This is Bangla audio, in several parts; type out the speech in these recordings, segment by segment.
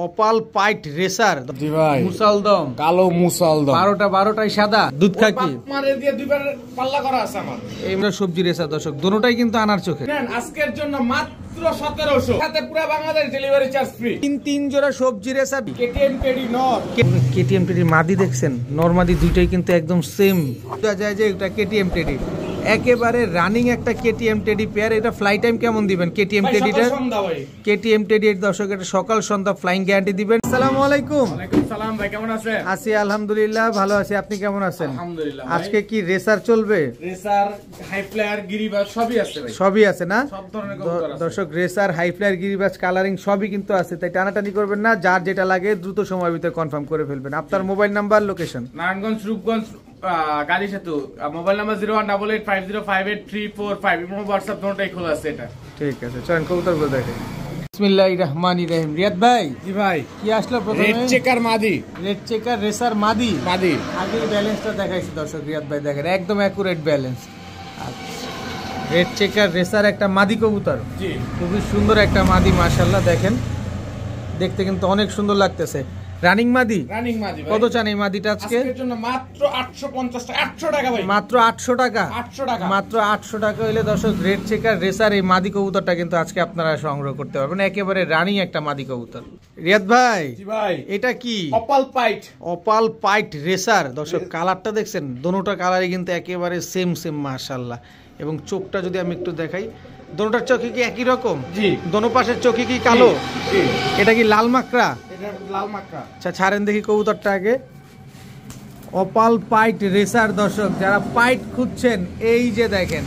অপাল পাইট রেসার জি ভাই, মুসালদম কালো মুসালদম 12টাই সাদা দুধ খাকি মারে দিয়ে দুইবার পাল্লা করা আছে আমার। এইগুলো সবজি রেসার দর্শক দুটোটাই কিন্তু আনার চোখে নেন আজকের জন্য মাত্র 1700 সাথে পুরো বাংলাদেশ ডেলিভারি চার্জ ফ্রি। তিন জোড়া সবজি রেসার কেটিএম টেডি নর, কেটিএম টেডি মাদি দেখছেন, নরমাদি দুইটাই কিন্তু একদম সেম বোঝা যায় যে এটা কেটিএম টেডি একেবারে রানিং একটা কেটিএম টেডি পেয়ার। এটা ফ্লাই টাইম কেমন দিবেন কেটিএম টেডিটা? কেটিএম টেডি এর দর্শক এটা সকাল সন্ধ্যা ফ্লাইং গ্যারান্টি দিবেন। আসসালামু আলাইকুম। ওয়ালাইকুম সালাম ভাই, কেমন আছেন? আছি আলহামদুলিল্লাহ, ভালো আছি। আপনি কেমন আছেন? আলহামদুলিল্লাহ। আজকে কি রেসার চলবে? রেসার, হাই ফ্লায়ার, গিরিবাজ সবই আছে ভাই। সবই আছে না? সব ধরনের কবুতর আছে দর্শক রেসার, হাই ফ্লায়ার, গিরিবাজ, কালারিং সবই কিন্তু আছে, তাই টানাটানি করবেন না। যার যেটা লাগে দ্রুত সময়ের ভিতরে কনফার্ম করে ফেলবেন। আপনার mobile number, location? Narayanganj, Rupganj, Gazi Setu. Mobile number 01885058345। Imo WhatsApp দুটোই খোলা আছে। এটা ঠিক আছে, চলেন কবুতরগুলো দেখেন। বিসমিল্লাহির রহমানির রহিম। রিয়াদ ভাই, জি ভাই, কি আসলো প্রথমে? রেড চেকার মাদি, রেড চেকার রেসার মাদি। আগে ব্যালেন্সটা দেখাইছি দর্শক, রিয়াদ ভাই দেখেন একদম accurate balance. Red checker racer একটা মাদি কবুতর, জি খুবই সুন্দর একটা মাদি মাশাআল্লাহ। দেখেন দেখতে কিন্তু অনেক সুন্দর লাগতেছে। রানিং মাদি। কত চান এই মাদিটা আজকে? আজকের জন্য মাত্র 850 টাকা। 800 টাকা ভাই, মাত্র 800 টাকা। 800 টাকা, মাত্র 800 টাকা হইলে দর্শক রেড চেকার রেসার এই মাদি কবুতরটা কিন্তু আজকে আপনারা সংগ্রহ করতে পারবেন। একেবারে রানিং একটা মাদি কবুতর। রিয়াদ ভাই, জি ভাই, এটা কি? অপাল পাইট রেসার দর্শক। কালারটা দেখছেন, দোনোটা কালারই কিন্তু একেবারে সেম মাশাআল্লাহ। এবং চোখটা যদি আমি একটু দেখাই, দোনোটার চোখে কি একই রকম? জি। দোনো পাশের চোখে কি কালো? জি। এটা কি লাল মাকড়া? এটা লাল মাকড়া। আচ্ছা ছাড়েন দেখি কবুতরটা আগে। অপাল পাইট রেসার দর্শক, যারা পাইট খুঁজছেন এই যে দেখেন,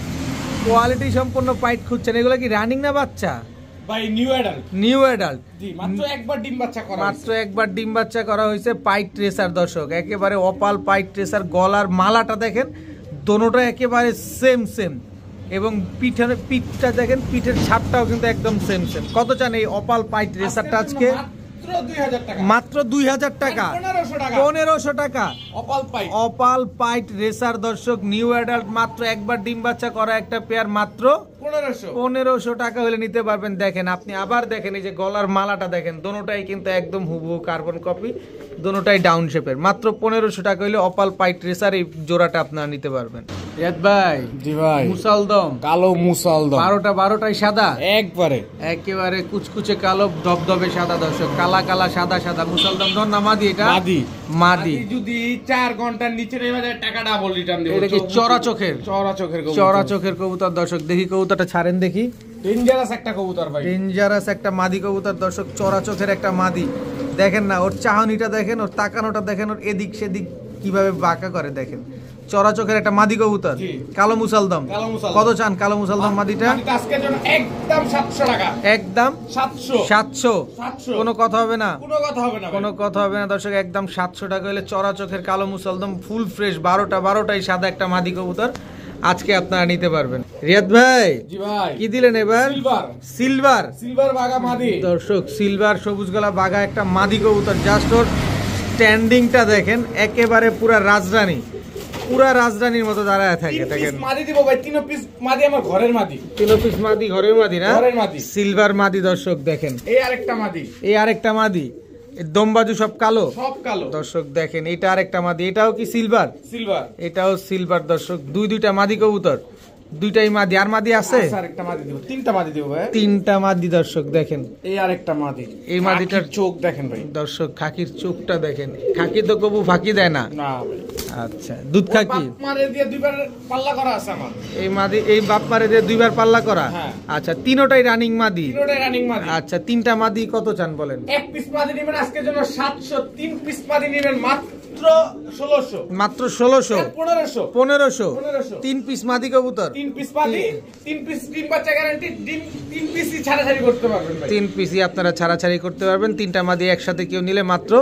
কোয়ালিটি সম্পন্ন পাইট খুঁজছেন। এগুলো কি রানিং না বাচ্চা? ভাই নিউ অ্যাডাল্ট। জি, মাত্র একবার ডিম বাচ্চা করা হয়েছে। পাইট রেসার দর্শক, একেবারে অপাল পাইট রেসার। গলার মালাটা দেখেন, দোনোটা একেবারে সেম। এবং পিঠটা দেখেন, পিঠের ছাপটাও কিন্তু একদম সেম। কত চান এই অপাল পাইট রেসারটা আজকে? মাত্র 2000 টাকা। 1500 টাকা অপাল পাইট রেসার দর্শক, নিউ অ্যাডাল্ট, মাত্র একবার ডিম বাচ্চা করা একটা পেয়ার, মাত্র 1500 টাকা হলে নিতে পারবেন। দেখেন আপনি আবার দেখেন, এই যে গলার মালাটা দেখেন, দোনোটাই কিন্তু একদম হুবহু কার্বন কপি, দোনোটাই ডাউন শেপের। মাত্র 1500 টাকা হলে অপাল পাইট রেসার এই জোড়াটা আপনারা নিতে পারবেন। রিয়াদ ভাই, জি ভাই, মুসালদম, কালো মুসালদম 12টাই সাদা, একেবারে কুচকুচে কালো ধবধবে সাদা দর্শক, কালা সাদা মুসালদম। ধর না মাদি, এটা মাদি। যদি 4 ঘন্টার নিচে নেমে যায় টাকা ডাবল রিটার্ন দেব। এটা কি চড়া চোখের কবুতর দর্শক? দেখি কবুতরটা ছাড়েন দেখি। ডেঞ্জারাস একটা কবুতর ভাই, ডেঞ্জারাস একটা মাদি কবুতর দর্শক, চড়া চোখের একটা মাদি। দেখেন না, ওর চাহনিটা দেখেন, ওর তাকানোটা দেখেন, ওর এদিক সেদিক কিভাবে বাঁকা করে দেখেন। চড়া চোখের একটা মাদি কবুতর, কালো মুসালদম। কত চান কালো মুসালদম মাদিটা? আজকের জন্য একদম 700 টাকা। একদম 700। কোনো কথা হবে না দর্শক, একদম 700 টাকা হলে চড়া চোখের কালো মুসালদম, ফুল ফ্রেশ, 12টাই সাদা একটা মাদি কবুতর আজকে আপনারা নিতে পারবেন। রিয়াদ ভাই, জি ভাই, কি দিলেন এবার? সিলভার বাগা মাদি দর্শক, সিলভার সবুজ গলা বাগা একটা মাদি কবুতর। জাস্ট ওর স্ট্যান্ডিংটা দেখেন, একেবারে পুরা রাজরানীর মতো দাঁড়ায় থাকে। দেখেন মাদি দিব ভাই, 3 পিস মাদি আমার ঘরের মাদি। 3 পিস মাদি ঘরের মাদি না? ঘরের মাদি, সিলভার মাদি দর্শক। দেখেন এই আরেকটা মাদি, দমবাজু সব কালো দর্শক। দেখেন এটা আরেকটা মাদি, এটাও কি সিলভার? এটাও সিলভার দর্শক। দুইটা মাদি কবুতর, দুইটাই মাদি। আর মাদি আছে? আরেকটা মাদি দিব, 3টা মাদি দিব ভাই। 3টা মাদি দর্শক। দেখেন এই আরেকটা মাদি, এই মাদিটার চোখ দেখেন ভাই দর্শক, খাকির চোখটা দেখেন। খাকি তো কবু ফাঁকি দেয় না ভাই। আচ্ছা, দুধ খাকি মারে দিয়ে দুইবার পাল্লা করা আছে আমার। এই মাদি, এই বাপ মারে দিয়ে 2বার পাল্লা করা। আচ্ছা, তিনোটাই রানিং মাদি। আচ্ছা, 3টা মাদি কত চান বলেন? 1 পিস মাদি নেবেন আজকের জন্য 700, 3 পিস মাদি নেবেন মাত্র 1600। মাত্র 1600। 1500। 3 পিস মাদি কবুতর, 3 পিস মাদি, 3 পিস ডিম বাচ্চা গ্যারান্টি। 3 পিসই ছাড়াছাড়ি করতে পারবেন ভাই। 3 পিসই আপনারা ছাড়াছাড়ি করতে পারবেন। 3টা মাদি একসাথে কেউ নিলে মাত্র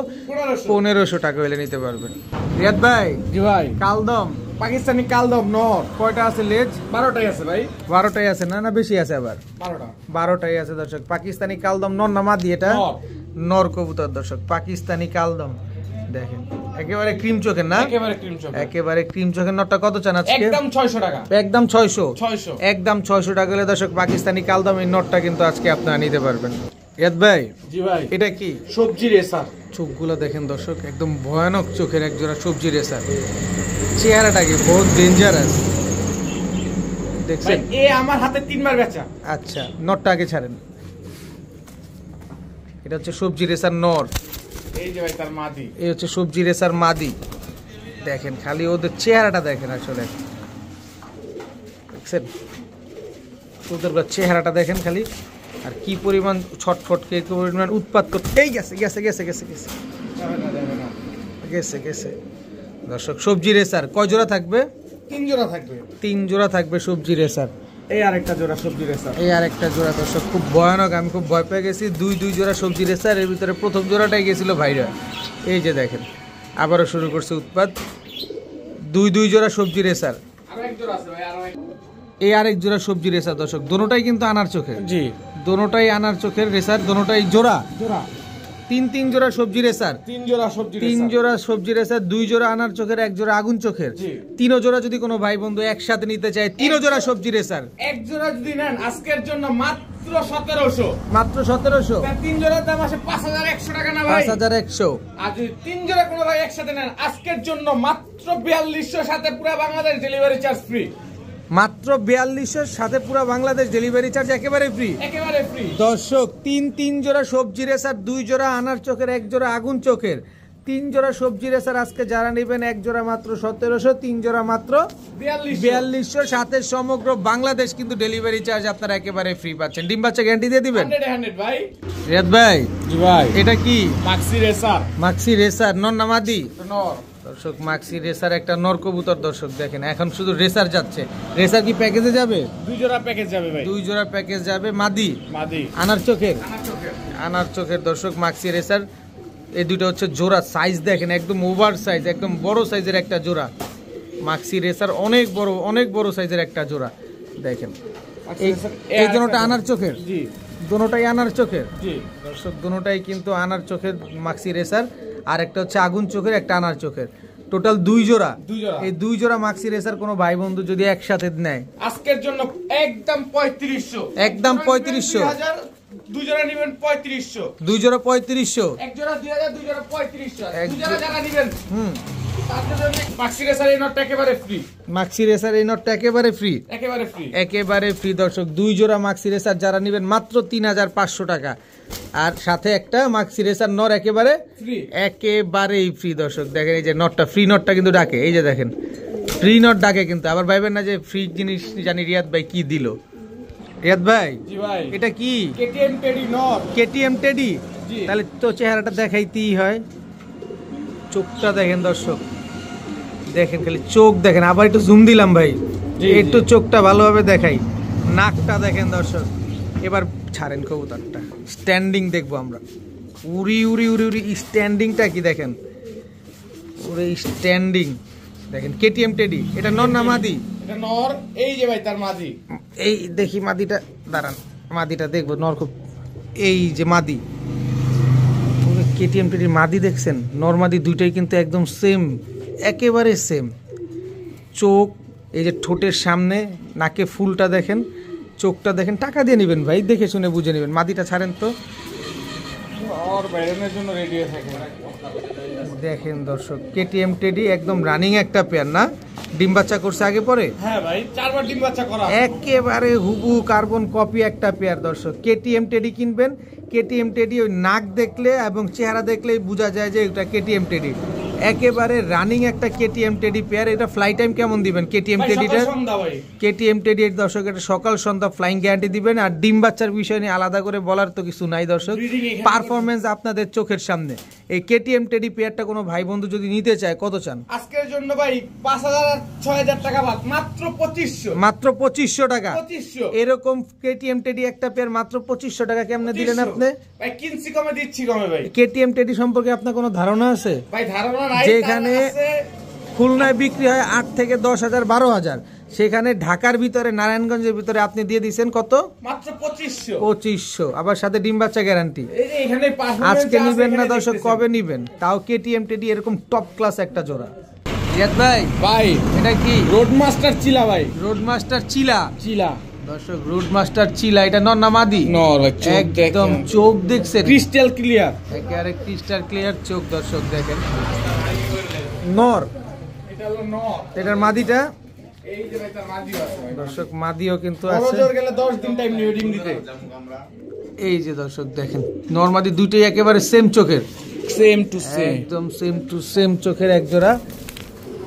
1500 টাকা হলে নিতে পারবেন। রিয়াদ ভাই, জি ভাই, কালদম, পাকিস্তানি কালদম নর। কয়টা আছে লেজ? 12টাই আছে ভাই। 12টাই আছে না? বেশি আছে আবার? 12টাই আছে দর্শক। পাকিস্তানি কালদম নর না মাদি? এটা নর কবুতর দর্শক, পাকিস্তানি কালদম। দেখেন একেবারে ক্রিম চোখের না? একেবারে ক্রিম চোখের। নটটা কত চান আজকে? একদম 600 টাকা। একদম 600 টাকা হলে দর্শক পাকিস্তানি কালদম এই নটটা কিন্তু আজকে আপনারা নিতে পারবেন। রিয়াদ ভাই, জি ভাই, এটা কি? সবজি রেসার। চোখগুলো দেখেন দর্শক, একদম ভয়ানক চোখের এক জোড়া সবজি রেসার। চেহারাটা কি বহুত ডেঞ্জারাস দেখছেন? এ আমার হাতে 3 বার বেচা। আচ্ছা, নরটা আগে ছাড়েন। এটা হচ্ছে সবজি রেসার নর। এই যে ভাই তার মাদি। এই হচ্ছে সবজি রেসার মাদি। দেখেন খালি ওদের চেহারাটা দেখেন, আসলে দেখছেন ওদের চেহারাটা দেখেন খালি, আর কি পরিমাণ ছটফট, কি পরিমাণ উৎপাত করতে। এই গেছে গেছে গেছে গেছে গেছে গেছে গেছে দর্শক, সবজি রেসার কয় জোড়া থাকবে? 3 জোড়া থাকবে। 3 জোড়া থাকবে সবজি রেসার। এই আরেকটা জোড়া সবজি রেসার। এই আরেকটা জোড়া দর্শক, খুব ভয়ানক, আমি খুব ভয় পেয়ে গেছি। দুই জোড়া সবজি রেসার, এর ভিতরে প্রথম জোড়াটাই গেছিল ভাইরা। এই যে দেখেন আবারও শুরু করছে উৎপাত। দুই জোড়া সবজি রেসার। আরো এক জোড়া আছে ভাই, আরো এক। এই আরেক জোড়া সবজি রেসার দর্শক, দোনোটাই কিন্তু আনার চোখের। জি, দোনোটাই আনার চোখের রেসার, দোনোটাই জোড়া। জোড়া। 3 জোড়া সবজি রেসার। 3 জোড়া সবজি রেসার। 3 জোড়া সবজি রেসার, 2 জোড়া আনার চোখের, 1 জোড়া আগুন চোখের। জি। 3 জোড়া যদি কোনো ভাই বন্ধু একসাথে নিতে চায়, 3 জোড়া সবজি রেসার। এক জোড়া যদি নেন আজকের জন্য মাত্র 1700। মাত্র 1700। তার 3 জোড়ার দাম আসে 5100 টাকা না ভাই? 5100। আর যদি 3 জোড়া কোনো ভাই একসাথে নেন আজকের জন্য মাত্র 4200, সাথে পুরো বাংলাদেশ ডেলিভারি চার্জ ফ্রি। মাত্র 4200 সাথে পুরো বাংলাদেশ ডেলিভারি চার্জ একেবারে ফ্রি। একেবারে ফ্রি দর্শক, 3 জোড়া সবজি রেসার, 2 জোড়া আনার চোখের, 1 জোড়া আগুন চোখের, 3 জোড়া সবজি রেসার আজকে যারা নেবেন, 1 জোড়া মাত্র 1700, 3 জোড়া মাত্র 4200, সাথে সমগ্র বাংলাদেশ কিন্তু ডেলিভারি চার্জ আপনারা একেবারে ফ্রি পাচ্ছেন। ডিম বাচ্চা গ্যারান্টি দিয়ে দিবেন 100 ভাই। রিয়াদ ভাই, জি ভাই, এটা কি? মাক্সি রেসার। মাক্সি রেসার নর না মাদি? নর। দর্শক, মাক্সি রেসার একটা নর কবুতর দর্শক, দেখেন এখন শুধু রেসার যাচ্ছে। রেসার কি প্যাকেজে যাবে? 2 জোড়া প্যাকেজ যাবে ভাই। 2 জোড়া প্যাকেজ যাবে। মাদি? মাদি। আনার চোখের? আনার চোখের। আনার চোখের দর্শক, মাক্সি রেসার। এই দুটো হচ্ছে জোড়া। সাইজ দেখেন একদম ওভার সাইজ, একদম বড় সাইজের একটা জোড়া। মাক্সি রেসার অনেক বড় সাইজের একটা জোড়া দেখেন। এই দুটোটা আনার চোখের? জি, দুটোটাই আনার চোখের। জি দর্শক, দুটোটাই কিন্তু আনার চোখের মাক্সি রেসার, আর একটা হচ্ছে আগুন চোখের, একটা আনার চোখের। টোটাল 2 জোড়া। এই 2 জোড়া মাক্সি রেসার কোনো ভাই বন্ধু যদি একসাথে নেয় আজকের জন্য একদম 3500। একদম 3500। 2 জোড়া নেবেন 3500। 2 জোড়া 3500। 1 জোড়া 2000, 2 জোড়া 3500। 2 জোড়া যারা নেবেন তাদের জন্য মাক্সি রেসার এই নটটা একেবারে ফ্রি। মাক্সি রেসার এই নটটা একেবারে ফ্রি। একেবারে ফ্রি। একেবারে ফ্রি দর্শক, 2 জোড়া মাক্সি রেসার যারা নেবেন মাত্র 3500 টাকা, আর সাথে একটা মাক্সি রেসার নর একেবারে ফ্রি। একেবারেই ফ্রি দর্শক। দেখেন এই যে নটটা, ফ্রি নটটা কিন্তু ডাকে, এই যে দেখেন ফ্রি নট ডাকে কিন্তু। আবার ভাইবেন না যে ফ্রি জিনিস জানি রিয়াদ ভাই কি দিল। রিয়াদ ভাই, জি ভাই, এটা কি? কেটিএম টেডি নর। কেটিএম টেডি? জি। তাহলে তো চেহারাটা দেখাইতেই হয়। চোখটা দেখেন দর্শক, দেখেন খালি চোখ দেখেন। আবার একটু জুম দিলাম ভাই, একটু চোখটা ভালোভাবে দেখাই। নাকটা দেখেন দর্শক। এবার ছাড়েন কবুতরটা, স্ট্যান্ডিং দেখবো আমরা। উড়ি উড়ি উড়ি উড়ি স্ট্যান্ডিংটা কি দেখেন, উড়ে স্ট্যান্ডিং দেখেন। কেটিএম টেডি, এটা নর না মাদি? এটা নর। এই যে ভাই তার মাদি। এই দেখি মাদিটা, দাঁড়ান মাদিটা দেখবো। নর খুব, এই যে মাদি, কেটিএম টেডির মাদি দেখছেন? নর মাদি দুইটাই কিন্তু একদম সেম, একেবারে সেম। চোখ, এই যে ঠোঁটের সামনে, নাকে ফুলটা দেখেন, চোখটা দেখেন। টাকা দিয়ে নেবেন ভাই, দেখে শুনে বুঝে নেবেন। মাদিটা ছাড়েন তো, আর বাইরের জন্য রেডি হয়ে থাকে। দেখেন দর্শক, কেটিএম টেডি একদম রানিং একটা পেয়ার না? ডিম বাচ্চা করছে আগে পরে? হ্যাঁ ভাই, 4 বার ডিম বাচ্চা করা। একেবারে হুবু কার্বন কপি একটা পেয়ার দর্শক। কেটিএম টেডি কিনবেন, কেটিএম টেডি ওই নাক দেখলে এবং চেহারা দেখলেই বোঝা যায় যে এটা কেটিএম টেডি। একেবারে রানিং একটা কেটিএম টেডি পেয়ার। এটা ফ্লাই টাইম কেমন দিবেন কেটিএম টেডিটা? কেটিএম টেডি এর দর্শক, এটা সকাল সন্ধ্যা ফ্লাইং গ্যারান্টি দিবেন। আর ডিম বাচ্চার বিষয় নিয়ে আলাদা করে বলার তো কিছু নাই দর্শক, পারফরমেন্স আপনাদের চোখের সামনে। এই কেটিএম টেডি পেয়ারটা কোনো ভাই বন্ধু যদি নিতে চায়, কত চান আজকের জন্য ভাই? 5000 আর 6000 টাকা বাদ, মাত্র 2500। মাত্র 2500 টাকা। 2500 এরকম কেটিএম টেডি একটা পেয়ার মাত্র 2500 টাকা কেমনে দিলেন আপনি? ভাই কিনছি কমে, দিচ্ছি কমে ভাই। কেটিএম টেডি সম্পর্কে আপনার কোনো ধারণা আছে? ভাই ধারণা নাই। যেখানে খুলনায় বিক্রি হয় 8 থেকে 10,000 12,000, সেখানে ঢাকার ভিতরে নারায়ণগঞ্জের ভিতরে আপনি দিয়ে দিচ্ছেন কত? মাত্র 2500। 2500, আবার সাথে ডিম বাচ্চা গ্যারান্টি। এখানে আজকে নিবেন না দর্শক, কবে নিবেন? তাও কেটিএম টেডি এরকম টপ ক্লাস একটা জোড়া। রিয়াদ ভাই, ভাই এটা কি? রোড মাস্টার চিলা ভাই। রোড মাস্টার চিলা? চিলা দর্শক রুড মাস্টার চিলা, এটা নর না মাদি? নর ভাই, চোখ একদম দেখেন। চোখ দেখছেন ক্রিস্টাল ক্লিয়ার, একেবারে ক্রিস্টাল ক্লিয়ার চোখ দর্শক দেখেন। নর, এটা হলো নর। এটার মাদিটা এই যে ভাই তার মাদি আছে ভাই। দর্শক মাদিও কিন্তু বড় আছে। জোর গেলে 10 দিন টাইম নিবে ডিম দিতে। এই যে দর্শক দেখেন নর মাদি দুইটাই একেবারে সেম চোখের, সেম টু সেম, একদম সেম টু সেম চোখের এক জোড়া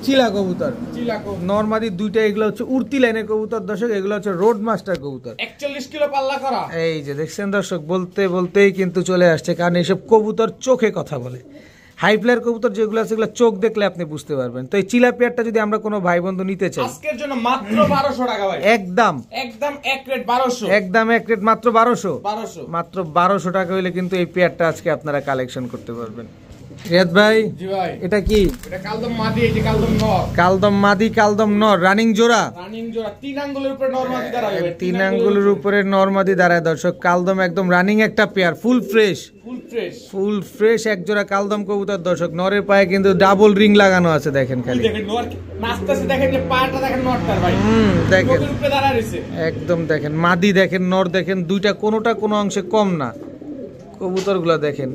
চিলা কবুতর। চিলাকো নরমাদি দুইটা, এগুলো হচ্ছে উড়তি লাইনের কবুতর দর্শক, এগুলো হচ্ছে রোড মাস্টার কবুতর। 41 কিলো পাল্লা করা। এই যে দেখছেন দর্শক, বলতে বলতেই কিন্তু চলে আসছে, কারণ এইসব কবুতর চোখে কথা বলে। হাই ফ্লায়ার কবুতর যেগুলো আছে সেগুলো চোখ দেখলে আপনি বুঝতে পারবেন। তো এই চিলা পেয়ারটা যদি আমরা কোনো ভাই বন্ধু নিতে চাই, আজকের জন্য মাত্র 1200 টাকা ভাই, একদম একদম এক রেট 1200, একদম এক রেট মাত্র 1200, 1200 মাত্র 1200 টাকা হইলে কিন্তু এই পেয়ারটা আজকে আপনারা কালেকশন করতে পারবেন। রিয়াদ ভাই জি ভাই, এটা কি? এটা কালদম মাদি, এই যে কালদম নর, কালদম মাদি কালদম নর, রানিং জোড়া, রানিং জোড়া, 3 আঙ্গুলের উপরে নর মাদি দাঁড়াবে ভাই, 3 আঙ্গুলের উপরে নরমাদি দাঁড়ায় দর্শক। কালদম একদম রানিং একটা pair, full fresh, full fresh, full fresh এক জোড়া কালদম কবুতর দর্শক। নরের পায়ে কিন্তু ডাবল রিং লাগানো আছে দেখেন খালি। দেখেন নর নাচতেছে, দেখেন যে পাটা দেখেন নরটার ভাই, দেখেন নরের উপরে দাঁড়া রইছে। একদম দেখেন মাদি দেখেন, নর দেখেন, দুইটা কোনোটা কোনো অংশে কম না। কবুতরগুলো দেখেন।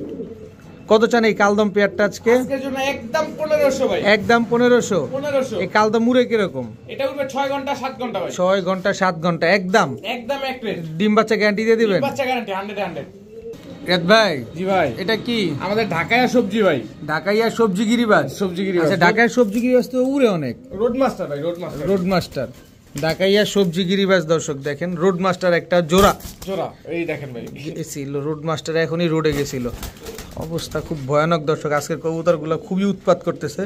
কত চান এই কালদম পেয়ারটা আজকে? আজকের জন্য একদম 1500 ভাই, একদম 1500। 1500। এই কালদম উড়ে কিরকম? এটা উঠবে 6 ঘন্টা 7 ঘন্টা ভাই, 6 ঘন্টা 7 ঘন্টা একদম। একদম এক রেট, ডিম বাচ্চা গ্যারান্টি দিয়ে দিবেন? বাচ্চা গ্যারান্টি 100 রিয়াদ ভাই জি ভাই, এটা কি? আমাদের ঢাকায় সবজি ভাই, ঢাকাইয়া সবজি গিরিবাজ। সবজি গিরিবাজ। আচ্ছা ঢাকায় সবজি গিরিবাজ তো উড়ে অনেক। রোড মাস্টার ভাই, রোড মাস্টার, রোড মাস্টার ঢাকাইয়া সবজি গিরিবাজ দর্শক দেখেন। রোড মাস্টার একটা জোড়া জোড়া, এই দেখেন ভাই, গেছিল রোড মাস্টার, এখনই রোডে গেছিল। অবস্থা খুব ভয়ানক দর্শক, আজকের কবুতরগুলো খুবই উৎপাত করতেছে।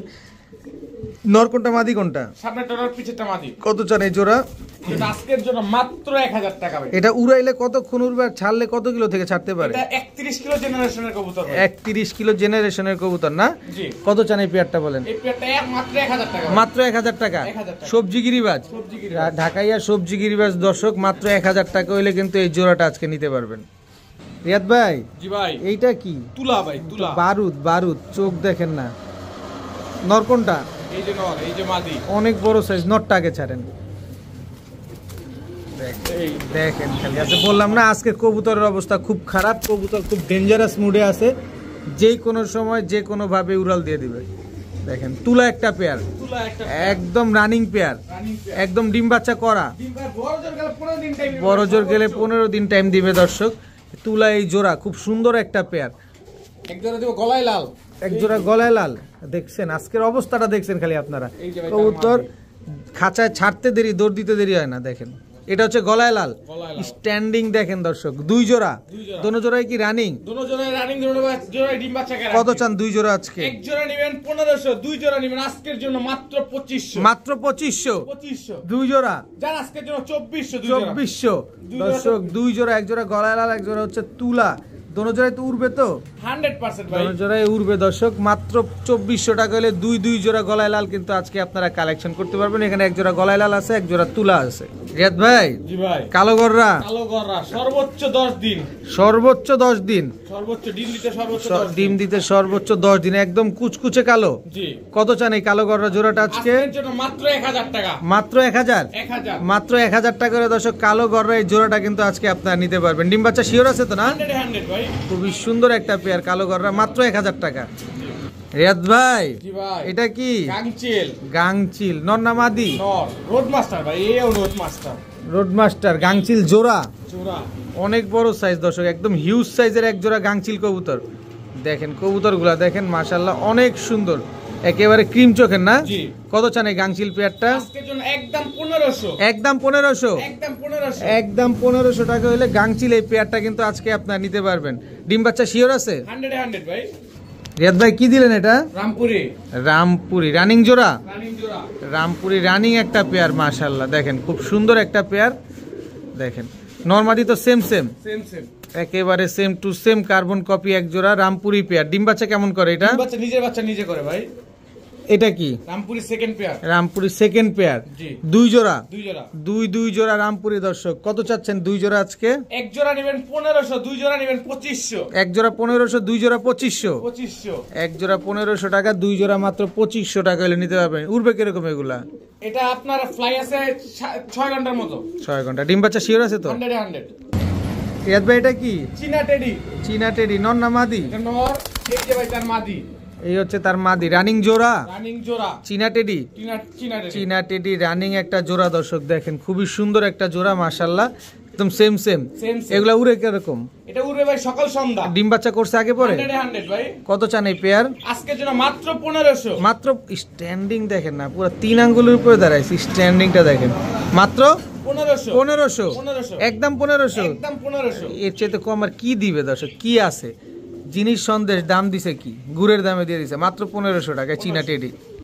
নর কোনটা মাদি কোনটা? সামনে টনার পিছেরটা মাদি। কত চান এই জোড়া? এটা আজকের জন্য মাত্র 1000 টাকা ভাই। এটা উড়াইলে কতক্ষণ উড়বে আর ছাড়লে কত কিলো থেকে ছাড়তে পারে? এটা 31 কিলো জেনারেশনের কবুতর ভাই। 31 কিলো জেনারেশনের কবুতর না? জি। কত চান এই পেয়ারটা বলেন? এই পেয়ারটা মাত্র 1000 টাকা। মাত্র 1000 টাকা। 1000 টাকা। সবজি গিরিবাজ, সবজি গিরিবাজ। ঢাকাইয়া সবজি গিরিবাজ দর্শক, মাত্র 1000 টাকা হইলে কিন্তু এই জোড়াটা আজকে নিতে পারবেন। রিয়াদ ভাই জি ভাই, এইটা কি? তুলা ভাই, তুলা। বারুদ, বারুদ চোখ দেখেন না। নর কোনটা? এই যে নর, এই যে মাদি। অনেক বড় সাইজ, নরটা আগে ছাড়েন। এই দেখেন খালি, আচ্ছা বললাম না আজকে কবুতরের অবস্থা খুব খারাপ, কবুতর খুব ডেঞ্জারাস মুডে আছে, যে কোনো সময় যে কোনো ভাবে উড়াল দিয়ে দিবে। দেখেন তুলা একটা পেয়ার, তুলা একটা একদম রানিং পেয়ার, রানিং পেয়ার। একদম ডিম বাচ্চা করা। ডিম ভাই বড় জোর গেলে 15 দিন টাইম। বড় জোর গেলে 15 দিন টাইম দিবে দর্শক। তুলা এই জোড়া খুব সুন্দর একটা পেয়ার, এক জোড়া দিব গলায় লাল, এক জোড়া গলায় লাল। দেখছেন আজকের অবস্থাটা দেখছেন খালি আপনারা। এই যে ভাই কবুতর খাঁচায় ছাড়তে দেরি, দৌড় দিতে দেরি হয় না। দেখেন এটা হচ্ছে গলায় লাল, গলায় লাল। স্ট্যান্ডিং দেখেন দর্শক। দুই জোড়া, দোনো জোড়াই কি রানিং? দুটো জোড়ায় রানিং, দুটো জোড়ায় ডিম বাচ্চা গ্যারান্টি। কত চান দুই জোড়া আজকে? এক জোড়া নেবেন 1500, দুই জোড়া নেবেন আজকের জন্য মাত্র 2500। মাত্র 2500। 2500 দুই জোড়া যার আজকের জন্য 2400, দুই জোড়া। 2400 দুই জোড়া দর্শক। দুই জোড়া, এক জোড়া গলায় লাল, এক জোড়া হচ্ছে তুলা। দোনো জোড়াই তো উড়বে তো? 100% ভাই। দোনো জোড়াই উড়বে দর্শক। মাত্র 2400 টাকা হলে দুই জোড়া গলায় লাল কিন্তু আজকে আপনারা কালেকশন করতে পারবেন। এখানে এক জোড়া গলায় লাল আছে, এক জোড়া তুলা আছে। রিয়াদ ভাই জি ভাই, কালো গররা কালো গররা সর্বোচ্চ 10 দিন, সর্বোচ্চ 10 দিন, সর্বোচ্চ ডিম দিতে সর্বোচ্চ 10 ডিম দিতে সর্বোচ্চ 10 দিন, একদম কুচকুচে কালো। জি। কত চান এই কালো গররা জোড়াটা আজকে? আজকের জন্য মাত্র 1000 টাকা। মাত্র 1000। 1000 মাত্র 1000 টাকা করে দর্শক কালো গররা এই জোড়াটা কিন্তু আজকে আপনারা নিতে পারবেন। ডিম বাচ্চা শিওর আছে তো না? 100 ভাই। খুবই সুন্দর একটা পেয়ার কালো গররা, মাত্র 1000 টাকা। রিয়াদ ভাই জি ভাই, এটা কি? গাংচিল গাংচিল নর না মাদি? নর, রোড মাস্টার ভাই, এই রোড মাস্টার, রোড মাস্টার গাংচিল জোড়া, জোড়া। অনেক বড় সাইজ দর্শক, একদম হিউজ সাইজের এক জোড়া গাংচিল কবুতর। দেখেন কবুতরগুলা দেখেন, মাশাআল্লাহ অনেক সুন্দর, একেবারে ক্রিম চোখের না? জি। কত চান এই গাংচিল পেয়ারটা? আজকের জন্য একদম 1500, একদম 1500। একদম 1500, একদম 1500 টাকা হলে গাংচিল এই পেয়ারটা কিন্তু আজকে আপনারা নিতে পারবেন। ডিম বাচ্চা শিওর আছে? 100 ভাই। রিয়াদ ভাই কি দিলেন এটা? রামপুরি, রামপুরি রানিং জোড়া, রানিং জোড়া। রামপুরি রানিং একটা পেয়ার, মাশাআল্লাহ দেখেন খুব সুন্দর একটা পেয়ার। দেখেন নরমাদি তো সেম সেম, সেম সেম, একেবারে same to same carbon copy এক জোড়া রামপুরি পেয়ার। ডিম বাচ্চা কেমন করে এটা? বাচ্চা নিজের বাচ্চা নিজে করে ভাই। এটা কি Rampuri second pair, Rampuri second pair, জি দুই জোড়া, দুই জোড়া, দুই জোড়া রামপুরি দর্শক। কত চাচ্ছেন দুই জোড়া আজকে? এক জোড়া নেবেন 1500, দুই জোড়া নেবেন 2500, এক জোড়া 1500, দুই জোড়া 2500, 2500, এক জোড়া 1500 টাকা, দুই জোড়া মাত্র 2500 টাকা হলে নিতে পারবেন। উড়বে কিরকম এগুলা? এটা আপনার ফ্লাই আছে 6 ঘন্টার মতো, 6 ঘন্টা। ডিম বাচ্চা শিওর আছে তো? 100 রিয়াদ ভাই এটা কি? চীনা টেডি, চীনা টেডি, নর না মাদি? এটা নর, এই যে ভাই তার মাদি, এই হচ্ছে তার মাদি, রানিং জোড়া, রানিং জোড়া, চীনা টেডি, চীনা টেডি, চীনা টেডি রানিং একটা জোড়া দর্শক। দেখেন খুবই সুন্দর একটা জোড়া মাশাআল্লাহ, একদম সেম সেম। এগুলা উড়ে কিরকম? এটা উড়বে ভাই সকাল সন্ধ্যা। ডিম বাচ্চা করছে আগে পরে? 100 ভাই। কত চান এই পেয়ার? আজকের জন্য মাত্র 1500, মাত্র। স্ট্যান্ডিং দেখেন না, পুরো 3 আঙ্গুলের উপরে দাঁড়াইছে, স্ট্যান্ডিংটা দেখেন। মাত্র 1500, 1500, একদম 1500, একদম 1500। এর চেয়ে কম আর কি দিবে দর্শক? কি আছে? জিনিস সন্দেশ দাম দিছে কি? গুড়ের দামে দিয়ে দিছে মাত্র 1500 টাকায় চীনা টেডি।